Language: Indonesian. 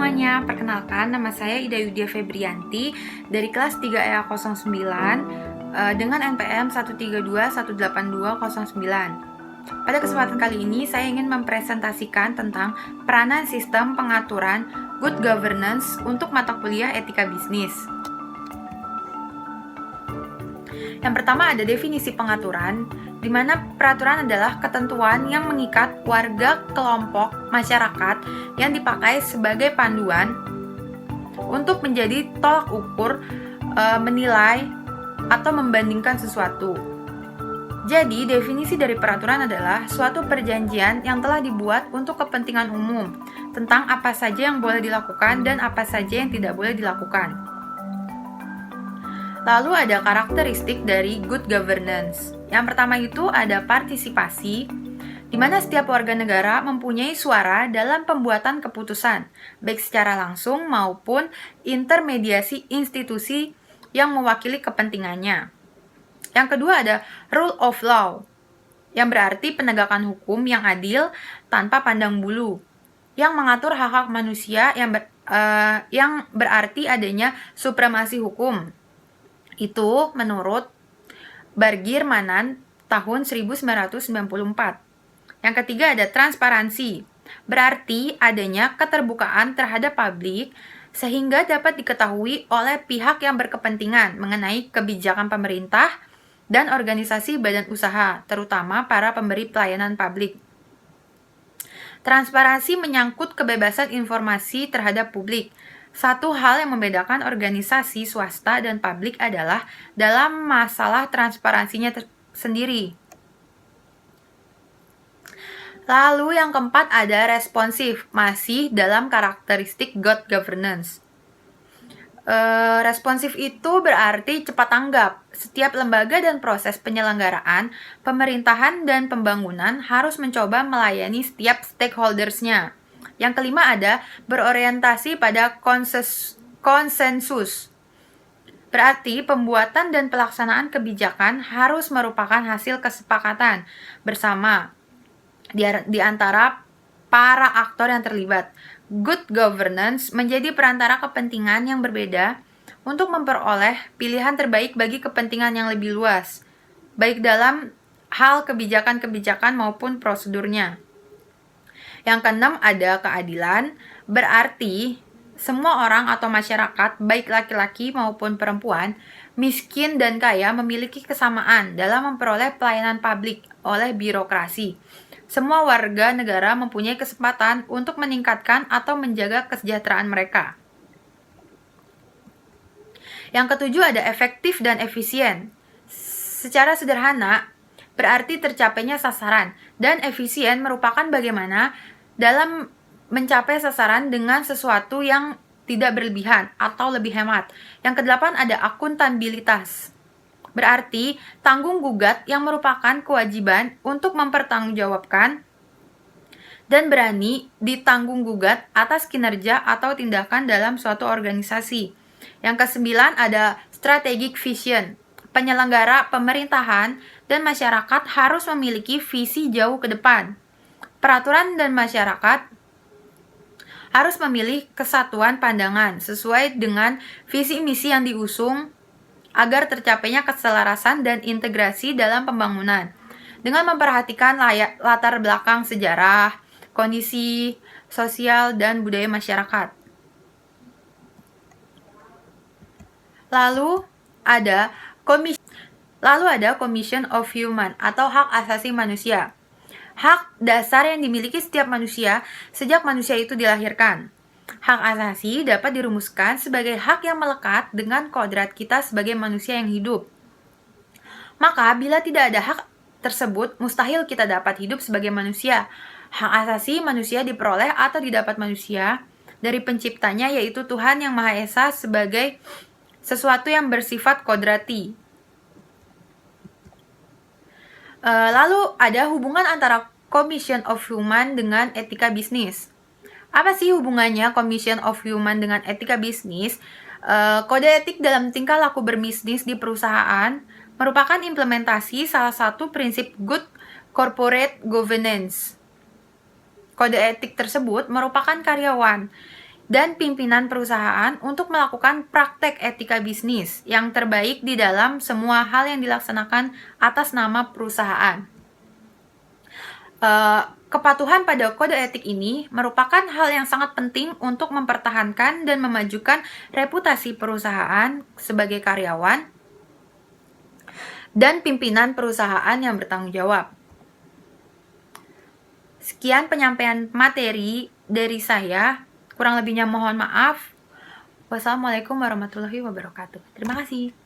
semuanya, perkenalkan nama saya Ida Yudia Febrianti dari kelas 3EA09 dengan NPM 132182009. Pada kesempatan kali ini saya ingin mempresentasikan tentang peranan sistem pengaturan good governance untuk mata kuliah etika bisnis. Yang pertama ada definisi pengaturan, di mana peraturan adalah ketentuan yang mengikat warga, kelompok, masyarakat yang dipakai sebagai panduan untuk menjadi tolak ukur, menilai, atau membandingkan sesuatu. Jadi, definisi dari peraturan adalah suatu perjanjian yang telah dibuat untuk kepentingan umum tentang apa saja yang boleh dilakukan dan apa saja yang tidak boleh dilakukan. Lalu ada karakteristik dari good governance. Yang pertama itu ada partisipasi, di mana setiap warga negara mempunyai suara dalam pembuatan keputusan, baik secara langsung maupun intermediasi institusi yang mewakili kepentingannya. Yang kedua ada rule of law, yang berarti penegakan hukum yang adil tanpa pandang bulu, yang mengatur hak-hak manusia yang berarti adanya supremasi hukum. Itu menurut Bargir Manan tahun 1994. Yang ketiga ada transparansi, berarti adanya keterbukaan terhadap publik sehingga dapat diketahui oleh pihak yang berkepentingan mengenai kebijakan pemerintah dan organisasi badan usaha, terutama para pemberi pelayanan publik. Transparansi menyangkut kebebasan informasi terhadap publik. Satu hal yang membedakan organisasi swasta dan publik adalah dalam masalah transparansinya sendiri. Lalu yang keempat ada responsif, masih dalam karakteristik good governance. Responsif itu berarti cepat tanggap. Setiap lembaga dan proses penyelenggaraan, pemerintahan dan pembangunan harus mencoba melayani setiap stakeholders-nya. Yang kelima ada berorientasi pada konsensus. Berarti pembuatan dan pelaksanaan kebijakan harus merupakan hasil kesepakatan bersama di antara para aktor yang terlibat. Good governance menjadi perantara kepentingan yang berbeda untuk memperoleh pilihan terbaik bagi kepentingan yang lebih luas, baik dalam hal kebijakan-kebijakan maupun prosedurnya. Yang keenam ada keadilan, berarti semua orang atau masyarakat, baik laki-laki maupun perempuan, miskin dan kaya memiliki kesamaan dalam memperoleh pelayanan publik oleh birokrasi. Semua warga negara mempunyai kesempatan untuk meningkatkan atau menjaga kesejahteraan mereka. Yang ketujuh ada efektif dan efisien. Secara sederhana, berarti tercapainya sasaran, dan efisien merupakan bagaimana dalam mencapai sasaran dengan sesuatu yang tidak berlebihan atau lebih hemat. Yang kedelapan ada akuntabilitas. Berarti tanggung gugat yang merupakan kewajiban untuk mempertanggungjawabkan dan berani ditanggung gugat atas kinerja atau tindakan dalam suatu organisasi. Yang kesembilan ada strategic vision. Penyelenggara, pemerintahan, dan masyarakat harus memiliki visi jauh ke depan. Peraturan dan masyarakat harus memilih kesatuan pandangan sesuai dengan visi misi yang diusung agar tercapainya keselarasan dan integrasi dalam pembangunan dengan memperhatikan latar belakang sejarah, kondisi sosial, dan budaya masyarakat. Lalu ada Commission of Human atau hak asasi manusia. Hak dasar yang dimiliki setiap manusia sejak manusia itu dilahirkan. Hak asasi dapat dirumuskan sebagai hak yang melekat dengan kodrat kita sebagai manusia yang hidup. Maka, bila tidak ada hak tersebut, mustahil kita dapat hidup sebagai manusia. Hak asasi manusia diperoleh atau didapat manusia dari penciptanya, yaitu Tuhan Yang Maha Esa, sebagai sesuatu yang bersifat kodrati. Lalu ada hubungan antara Commission of Human dengan etika bisnis. Apa sih hubungannya Commission of Human dengan etika bisnis? Kode etik dalam tingkah laku berbisnis di perusahaan merupakan implementasi salah satu prinsip good corporate governance. Kode etik tersebut merupakan karyawan dan pimpinan perusahaan untuk melakukan praktek etika bisnis yang terbaik di dalam semua hal yang dilaksanakan atas nama perusahaan. Kepatuhan pada kode etik ini merupakan hal yang sangat penting untuk mempertahankan dan memajukan reputasi perusahaan sebagai karyawan dan pimpinan perusahaan yang bertanggung jawab. Sekian penyampaian materi dari saya. Kurang lebihnya mohon maaf. Wassalamualaikum warahmatullahi wabarakatuh. Terima kasih.